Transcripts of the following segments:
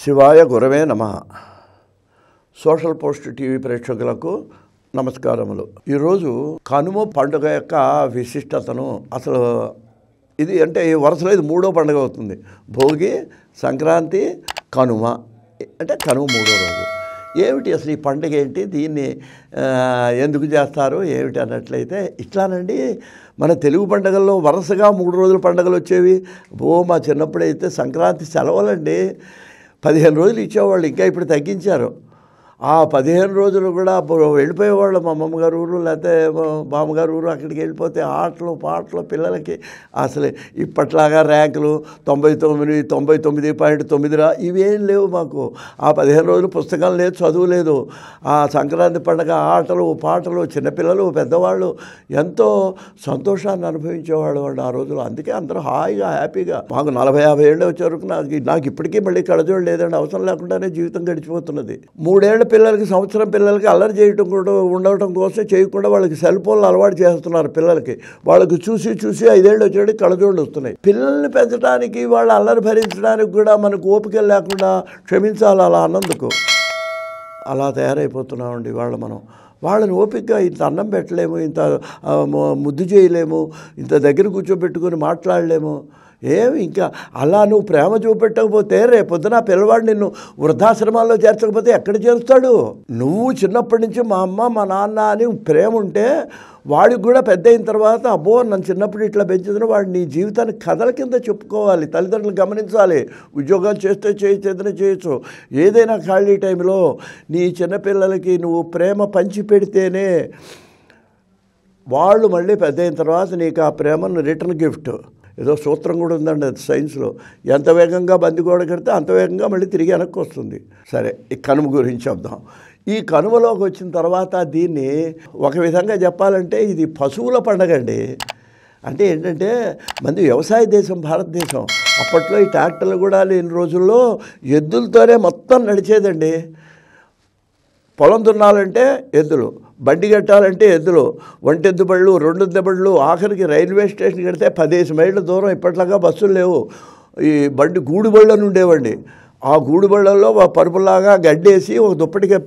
శివాయ గురవే నమః. సోషల్ పోస్ట్ టీవీ ప్రేక్షకులకు నమస్కారములు. ఈరోజు కనుమ పండుగ యొక్క విశిష్టతను అసలు ఇది అంటే ఈ వరుసలో ఇది మూడో పండుగ అవుతుంది. భోగి, సంక్రాంతి, కనుమ అంటే కనుమ మూడో రోజు. ఏమిటి అసలు ఈ పండుగ ఏంటి, దీన్ని ఎందుకు చేస్తారు ఏమిటి అన్నట్లయితే ఇట్లానండి. మన తెలుగు పండుగల్లో వరుసగా 3 రోజుల పండుగలు వచ్చేవి. మా చిన్నప్పుడైతే సంక్రాంతి సెలవులండి 15 రోజులు ఇచ్చేవాళ్ళు, ఇంకా ఇప్పుడు తగ్గించారు. ఆ 15 రోజులు కూడా వెళ్ళిపోయేవాళ్ళు మా అమ్మమ్మగారు ఊరు లేకపోతే బామ్మగారు ఊరు. అక్కడికి వెళ్ళిపోతే ఆటలు పాటలు పిల్లలకి అసలు ఇప్పట్లాగా ర్యాంకులు 99.9 ఇవేం లేవు మాకు. ఆ 15 రోజులు పుస్తకం లేదు, చదువు లేదు. ఆ సంక్రాంతి పండుగ ఆటలు పాటలు, చిన్నపిల్లలు పెద్దవాళ్ళు ఎంతో సంతోషాన్ని అనుభవించేవాళ్ళు వాళ్ళు ఆ రోజులు. అందుకే అందరూ హాయిగా హ్యాపీగా. మాకు 40-50 ఏళ్ళు వచ్చే వరకు నాకు ఇప్పటికీ మళ్ళీ కళ్ళజోడు లేదండి. అవసరం లేకుండానే జీవితం గడిచిపోతున్నది. 3 ఏళ్ల పిల్లలకి, సంవత్సరం పిల్లలకి అల్లరి చేయటం కూడా ఉండటం కోసం చేయకుండా వాళ్ళకి సెల్ ఫోన్లు అలవాటు చేస్తున్నారు పిల్లలకి. వాళ్ళకి చూసి 5 ఏళ్ళు వచ్చేటికి కళ్ళజోళ్ళు వస్తున్నాయి. పిల్లల్ని పెంచడానికి వాళ్ళ అల్లరి భరించడానికి కూడా మనకు ఓపిక లేకుండా క్షమించాలి అలా అన్నందుకు. అలా తయారైపోతున్నామండి మనం. వాళ్ళని ఓపికగా ఇంత అన్నం పెట్టలేము, ఇంత ముద్దు చేయలేము, ఇంత దగ్గర కూర్చోబెట్టుకొని మాట్లాడలేము. ఏమి ఇంకా అలా నువ్వు ప్రేమ చూపెట్టకపోతే రేపొద్దున పిల్లవాడు నిన్ను వృద్ధాశ్రమాల్లో చేర్చకపోతే ఎక్కడ చేరుస్తాడు? నువ్వు చిన్నప్పటి నుంచి మా అమ్మ మా నాన్న అని ప్రేమ ఉంటే వాడికి కూడా పెద్ద అయిన తర్వాత అబ్బో నన్ను చిన్నప్పుడు ఇట్లా పెంచుతున్న వాడు నీ జీవితాన్ని కథల కింద చెప్పుకోవాలి. తల్లిదండ్రులు గమనించాలి. ఉద్యోగాలు చేస్తే చేయొచ్చు, చేయొచ్చు. ఏదైనా ఖాళీ టైంలో నీ చిన్నపిల్లలకి నువ్వు ప్రేమ పంచి పెడితేనే వాళ్ళు మళ్ళీ పెద్ద అయిన తర్వాత నీకు ఆ ప్రేమను రిటర్న్ గిఫ్ట్. ఏదో సూత్రం కూడా ఉందండి అది సైన్స్లో. ఎంత వేగంగా బందిగోడ కడితే అంత వేగంగా మళ్ళీ తిరిగి వెనక్కి వస్తుంది. సరే, ఈ కనుమ గురించి చెప్దాం. ఈ కనుమలోకి వచ్చిన తర్వాత దీన్ని ఒక విధంగా చెప్పాలంటే ఇది పశువుల పండగ అండి. అంటే ఏంటంటే మంది వ్యవసాయ దేశం భారతదేశం. అప్పట్లో ఈ ట్రాక్టర్లు కూడా లేని రోజుల్లో ఎద్దులతోనే మొత్తం నడిచేదండి. పొలం దున్నాలంటే ఎద్దులు, బండి కట్టాలంటే ఎద్దులు, ఒంటెద్దు బళ్ళు, 2 ఎద్దు బళ్ళు, ఆఖరికి రైల్వే స్టేషన్ కడితే 15 మైళ్ళ దూరం. ఇప్పట్లాగా బస్సులు లేవు. ఈ బండి గూడు బళ్ళని ఉండేవండి. ఆ గూడు బళ్ళల్లో పరుపులాగా గడ్డేసి ఒక దుప్పటికి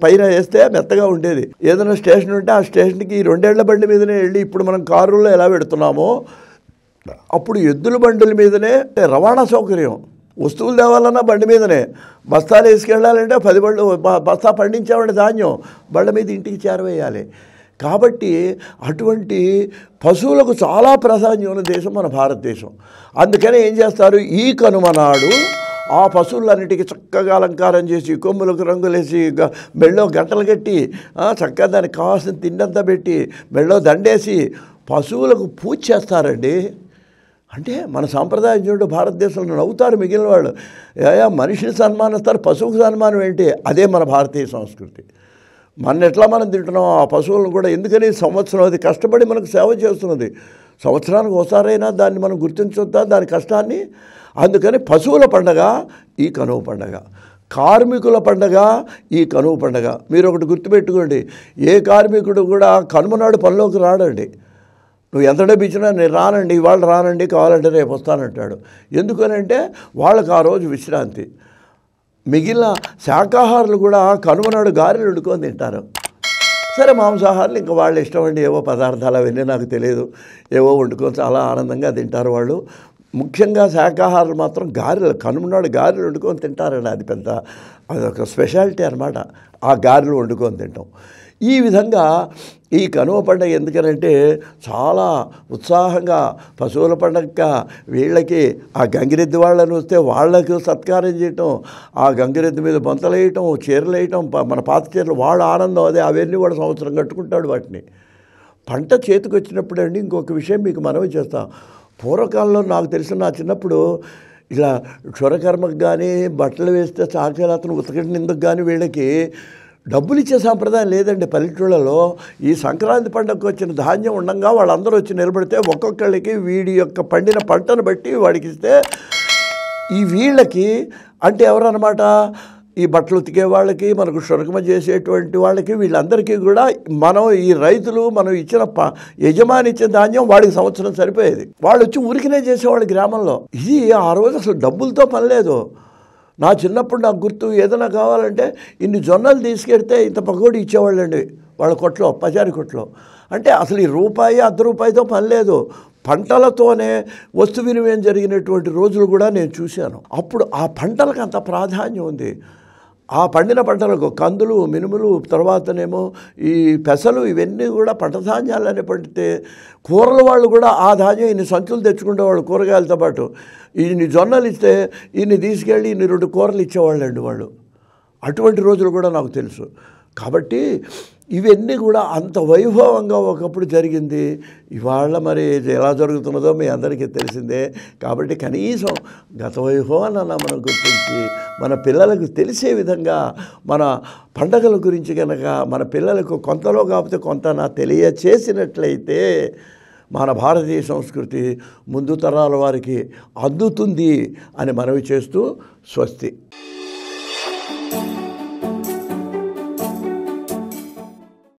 పైన వేస్తే మెత్తగా ఉండేది. ఏదైనా స్టేషన్ ఉంటే ఆ స్టేషన్కి 2 ఏళ్ల బండి మీదనే వెళ్ళి, ఇప్పుడు మనం కారుల్లో ఎలా పెడుతున్నామో అప్పుడు ఎద్దుల బండుల మీదనే రవాణా సౌకర్యం. వస్తువులు తేవాలన్నా బండి మీదనే. బస్తాలు వేసుకెళ్ళాలంటే 10 బళ్ళు బస్తా పండించామంటే ధాన్యం బండి మీద ఇంటికి చేరవేయాలి. కాబట్టి అటువంటి పశువులకు చాలా ప్రాధాన్యం ఉన్న దేశం మన భారతదేశం. అందుకనే ఏం చేస్తారు, ఈ కనుమ నాడు ఆ పశువులన్నిటికీ చక్కగా అలంకారం చేసి, కొమ్ములకు రంగులేసి, మెళ్ళో గంటలు కట్టి, చక్కగా దానికి కావాల్సిన తిండంతా పెట్టి, మెళ్ళో దండేసి పశువులకు పూజ చేస్తారండి. అంటే మన సాంప్రదాయం చూడండి, భారతదేశంలో నవ్వుతారు మిగిలిన వాళ్ళు. మనిషిని సన్మానిస్తారు, పశువుకు సన్మానం ఏంటి? అదే మన భారతీయ సంస్కృతి. ఎట్లా మనం తింటున్నాం ఆ పశువులను కూడా. ఎందుకని సంవత్సరం అది కష్టపడి మనకు సేవ చేస్తున్నది. సంవత్సరానికి ఒకసారైనా దాన్ని మనం గుర్తించొద్దా దాని కష్టాన్ని? అందుకని పశువుల పండగ ఈ కనుమ పండగ. కార్మికుల పండగ ఈ కనుమ పండగ. మీరు ఒకటి గుర్తుపెట్టుకోండి, ఏ కార్మికుడు కూడా కనుమ నాడు పనిలోకి రాడండి. నువ్వు ఎంత డబ్బు ఇచ్చినా నేను రానండి, ఇవాళ రానండి, కావాలంటే రేపు వస్తానంటాడు. ఎందుకనంటే వాళ్ళకి ఆ రోజు విశ్రాంతి. మిగిలిన శాకాహారులు కూడా కనుమనాడు గారెలు వండుకొని తింటారు. సరే, మాంసాహారులు ఇంకా వాళ్ళ ఇష్టం అండి. ఏవో పదార్థాలు అవన్నీ నాకు తెలియదు, ఏవో వండుకొని చాలా ఆనందంగా తింటారు వాళ్ళు. ముఖ్యంగా శాకాహారులు మాత్రం గారెలు, కనుమనాడు గారెలు వండుకొని తింటారండి. అదొక స్పెషాలిటీ అనమాట, ఆ గారెలు వండుకొని తింటాం. ఈ విధంగా ఈ కనుమ పండుగ ఎందుకనంటే చాలా ఉత్సాహంగా పశువుల పండుగ వీళ్ళకి ఆ గంగిరెద్దు వాళ్ళని వస్తే వాళ్ళకు సత్కారం చేయటం, ఆ గంగిరెద్దు మీద బొంతలు వేయటం, చీరలు వేయటం, మన పాత చీరలు, వాళ్ళ ఆనందం అదే. అవన్నీ కూడా సంవత్సరం కట్టుకుంటాడు వాటిని. పంట చేతికి వచ్చినప్పుడు అండి ఇంకొక విషయం మీకు మనవి చేస్తాం. పూర్వకాలంలో నాకు తెలిసిన నా చిన్నప్పుడు ఇలా క్షురకర్మకు కానీ బట్టలు వేస్తే చాకరాతను ఉతకటినందుకు కానీ వీళ్ళకి డబ్బులు ఇచ్చే సాంప్రదాయం లేదండి పల్లెటూళ్ళలో. ఈ సంక్రాంతి పండుగకు వచ్చిన ధాన్యం ఉండగా వాళ్ళందరూ వచ్చి నిలబడితే ఒక్కొక్కళ్ళకి వీడి యొక్క పండిన పంటను బట్టి వాడికి ఇస్తే, ఈ వీళ్ళకి అంటే ఎవరన్నమాట, ఈ బట్టలు ఉతికే వాళ్ళకి, మనకు క్షురకమ చేసేటువంటి వాళ్ళకి, వీళ్ళందరికీ కూడా మనం ఈ రైతులు మనం ఇచ్చిన యజమాని ఇచ్చిన ధాన్యం వాడికి సంవత్సరం సరిపోయేది. వాళ్ళు వచ్చి ఊరికినే చేసేవాళ్ళు గ్రామంలో. ఇది ఆ రోజు అసలు డబ్బులతో పని లేదు. నా చిన్నప్పుడు నాకు గుర్తు ఏదైనా కావాలంటే ఇన్ని జొన్నలు తీసుకెడితే ఇంత పకోడీ ఇచ్చేవాళ్ళండి వాళ్ళ కొట్లో, పచారీ కొట్లో. అంటే అసలు ఈ రూపాయి అర్ధ రూపాయితో పని లేదు, పంటలతోనే వస్తు వినిమయం జరిగినటువంటి రోజులు కూడా నేను చూశాను. అప్పుడు ఆ పంటలకు అంత ప్రాధాన్యం ఉంది. ఆ పండిన పంటలకు కందులు, మినుములు, తర్వాతనేమో ఈ పెసలు, ఇవన్నీ కూడా పంట ధాన్యాలనే పండితే కూరల వాళ్ళు కూడా ఆ ధాన్యం ఇన్ని సంచులు తెచ్చుకునేవాళ్ళు కూరగాయలతో పాటు. ఇన్ని జొన్నలు ఇస్తే ఇన్ని తీసుకెళ్ళి ఇన్ని 2 కూరలు ఇచ్చేవాళ్ళండి వాళ్ళు. అటువంటి రోజులు కూడా నాకు తెలుసు. కాబట్టి ఇవన్నీ కూడా అంత వైభవంగా ఒకప్పుడు జరిగింది. ఇవాళ మరి ఎలా జరుగుతున్నదో మీ అందరికీ తెలిసిందే. కాబట్టి కనీసం గత వైభవాన్ని మనం గుర్తించి మన పిల్లలకు తెలిసే విధంగా మన పండగల గురించి కనుక మన పిల్లలకు కొంతలో కాకపోతే కొంత తెలియచేసినట్లయితే మన భారతీయ సంస్కృతి ముందు తరాల వారికి అందుతుంది అని మనవి చేస్తూ స్వస్తి.